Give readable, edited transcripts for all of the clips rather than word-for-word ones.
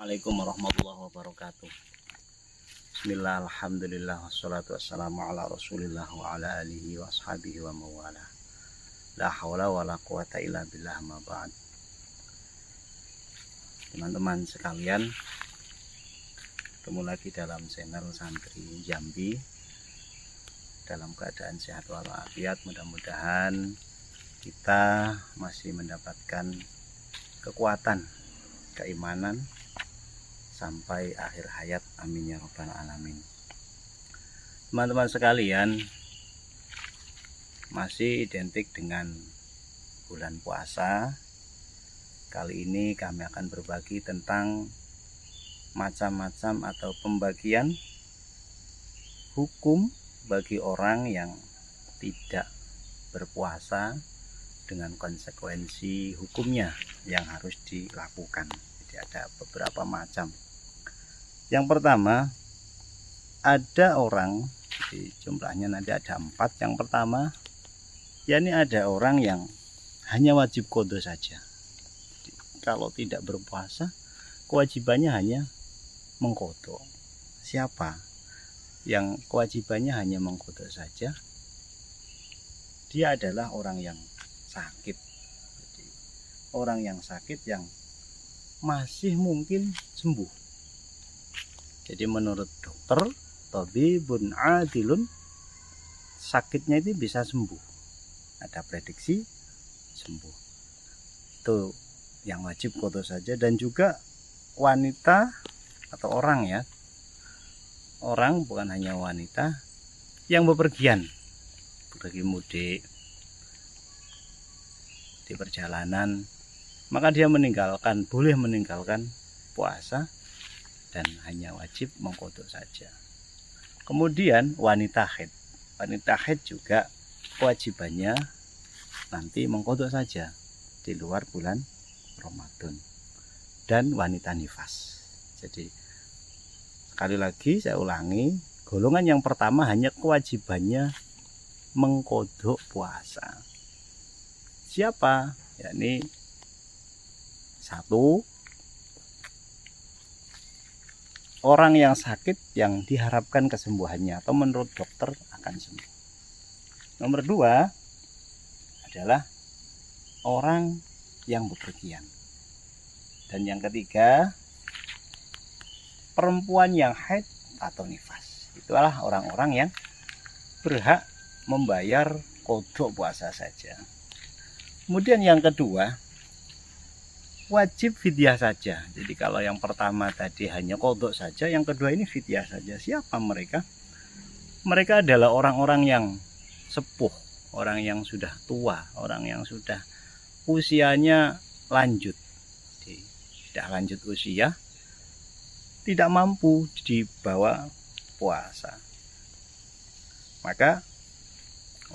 Assalamualaikum warahmatullahi wabarakatuh. Bismillah, alhamdulillah, wassalatu wassalamu ala rasulillah wa ala alihi wa ashabihi wa mawala. La hawla wa la quwata illa billah ma ba'd. Teman-teman sekalian, ketemu lagi dalam channel Santri Jambi. Dalam keadaan sehat walafiat, mudah-mudahan kita masih mendapatkan kekuatan, keimanan sampai akhir hayat, amin ya rabbal alamin. Teman-teman sekalian, masih identik dengan bulan puasa. Kali ini kami akan berbagi tentang macam-macam atau pembagian hukum bagi orang yang tidak berpuasa dengan konsekuensi hukumnya yang harus dilakukan. Jadi ada beberapa macam. Yang pertama, ada orang, di jumlahnya nanti ada 4. Yang pertama, yakni ada orang yang hanya wajib qadha saja. Jadi, kalau tidak berpuasa, kewajibannya hanya mengqadha. Siapa yang kewajibannya hanya mengqadha saja? Dia adalah orang yang sakit. Jadi, orang yang sakit yang masih mungkin sembuh. Jadi menurut dokter, tabibun adilun, sakitnya itu bisa sembuh. Ada prediksi sembuh. Itu yang wajib qadha saja. Dan juga wanita atau orang ya. Orang, bukan hanya wanita, yang bepergian, pergi mudik di perjalanan, maka dia boleh meninggalkan puasa dan hanya wajib mengqadha saja. Kemudian wanita haid. Wanita haid juga kewajibannya nanti mengqadha saja di luar bulan Ramadan. Dan wanita nifas. Jadi sekali lagi saya ulangi, golongan yang pertama hanya kewajibannya mengqadha puasa. Siapa? Yakni 1, orang yang sakit yang diharapkan kesembuhannya atau menurut dokter akan sembuh. Nomor 2 adalah orang yang bepergian. Dan yang ketiga, perempuan yang haid atau nifas. Itulah orang-orang yang berhak membayar qadha puasa saja. Kemudian yang kedua, wajib fidyah saja. Jadi kalau yang pertama tadi hanya qadha saja, yang kedua ini fidyah saja. Siapa mereka? Mereka adalah orang-orang yang sepuh, orang yang sudah tua, orang yang sudah usianya lanjut. Jadi, tidak lanjut usia, tidak mampu dibawa puasa. Maka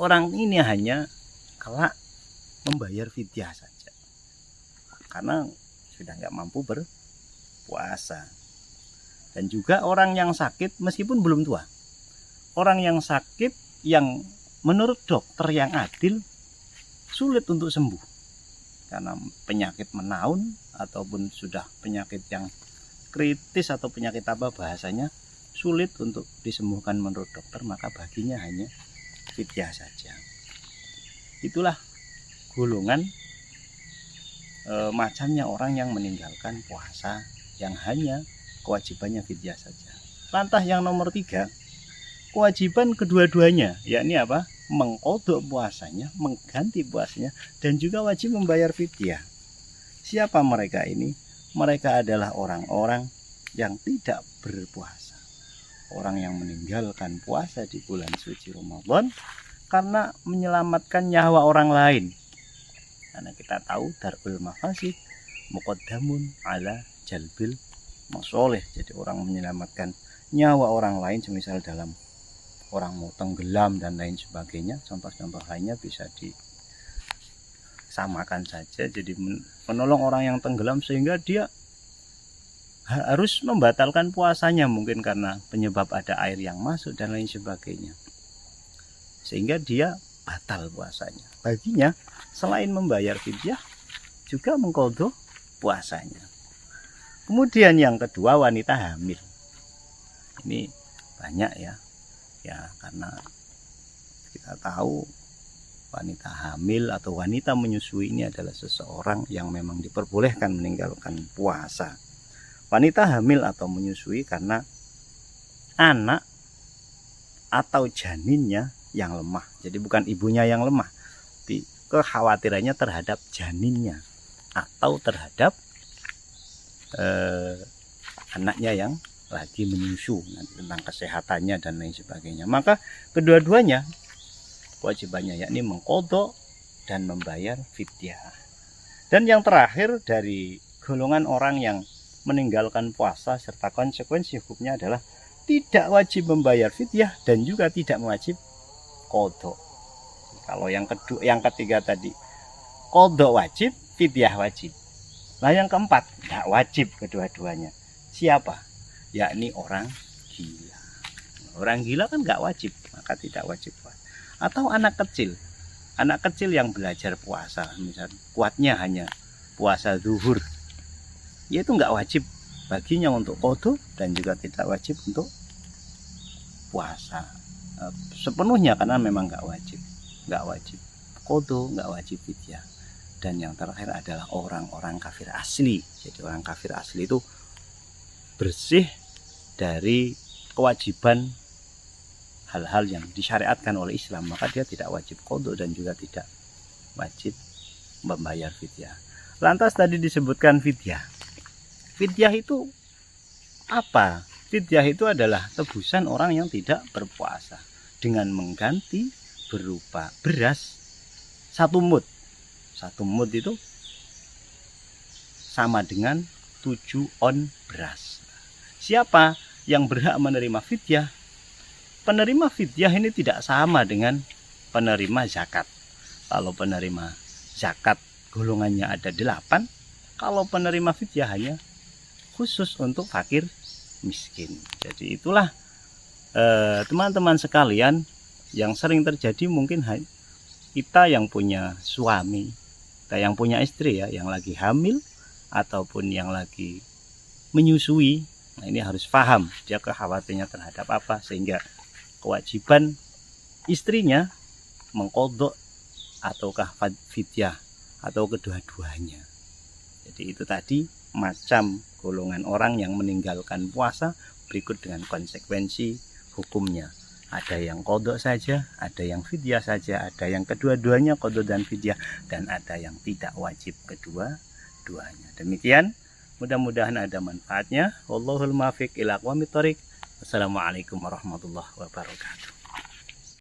orang ini hanya kelak membayar fidyah saja, karena sudah nggak mampu berpuasa. Dan juga orang yang sakit meskipun belum tua, orang yang sakit yang menurut dokter yang adil sulit untuk sembuh karena penyakit menaun ataupun sudah penyakit yang kritis atau penyakit apa bahasanya, sulit untuk disembuhkan menurut dokter, maka baginya hanya fidyah saja. Itulah golongan macamnya orang yang meninggalkan puasa yang hanya kewajibannya fidyah saja. Lantas yang nomor 3, kewajiban kedua-duanya, yakni apa? Mengqadha puasanya, mengganti puasanya, dan juga wajib membayar fidyah. Siapa mereka ini? Mereka adalah orang-orang yang tidak berpuasa, orang yang meninggalkan puasa di bulan suci Ramadan karena menyelamatkan nyawa orang lain. Karena kita tahu darul mafasid muqaddamun ala jalbil masoleh. Jadi orang menyelamatkan nyawa orang lain, semisal dalam orang mau tenggelam dan lain sebagainya. Contoh-contoh lainnya bisa disamakan saja. Jadi menolong orang yang tenggelam sehingga dia harus membatalkan puasanya, mungkin karena penyebab ada air yang masuk dan lain sebagainya, sehingga dia batal puasanya. Baginya selain membayar fidyah juga mengqadha puasanya. Kemudian yang kedua, wanita hamil. Ini banyak ya. Ya, karena kita tahu wanita hamil atau wanita menyusui ini adalah seseorang yang memang diperbolehkan meninggalkan puasa. Wanita hamil atau menyusui karena anak atau janinnya yang lemah. Jadi bukan ibunya yang lemah, tapi kekhawatirannya terhadap janinnya atau terhadap anaknya yang lagi menyusu, nanti tentang kesehatannya dan lain sebagainya. Maka kedua-duanya kewajibannya yakni mengqadha dan membayar fidyah. Dan yang terakhir dari golongan orang yang meninggalkan puasa serta konsekuensi hukumnya adalah tidak wajib membayar fidyah dan juga tidak wajib qadha. Kalau yang kedua, yang ketiga tadi qadha wajib, fidyah wajib. Nah yang keempat tidak wajib kedua-duanya. Siapa? Yakni orang gila. Orang gila kan nggak wajib, maka tidak wajib puasa. Atau anak kecil yang belajar puasa, misalnya kuatnya hanya puasa zuhur, ya itu nggak wajib baginya untuk qadha dan juga tidak wajib untuk puasa sepenuhnya karena memang nggak wajib qadha, nggak wajib fidyah. Dan yang terakhir adalah orang-orang kafir asli. Jadi orang kafir asli itu bersih dari kewajiban hal-hal yang disyariatkan oleh Islam, maka dia tidak wajib qadha dan juga tidak wajib membayar fidyah. Lantas tadi disebutkan fidyah. Fidyah itu apa? Fidyah itu adalah tebusan orang yang tidak berpuasa dengan mengganti berupa beras 1 mud. 1 mud itu sama dengan 7 on beras. Siapa yang berhak menerima fidyah? Penerima fidyah ini tidak sama dengan penerima zakat. Kalau penerima zakat golongannya ada 8, kalau penerima fidyah hanya khusus untuk fakir miskin. Jadi itulah teman-teman sekalian yang sering terjadi, mungkin kita yang punya suami, kita yang punya istri ya, yang lagi hamil ataupun yang lagi menyusui. Nah ini harus paham dia kekhawatirannya terhadap apa, sehingga kewajiban istrinya mengqadha ataukah fidyah atau kedua-duanya. Jadi itu tadi macam golongan orang yang meninggalkan puasa berikut dengan konsekuensi hukumnya. Ada yang qadha saja, ada yang fidyah saja, ada yang kedua-duanya qadha dan fidyah, dan ada yang tidak wajib kedua-duanya. Demikian, mudah-mudahan ada manfaatnya. Wallahul muwaffiq ila aqwamit thoriq. Assalamualaikum warahmatullahi wabarakatuh.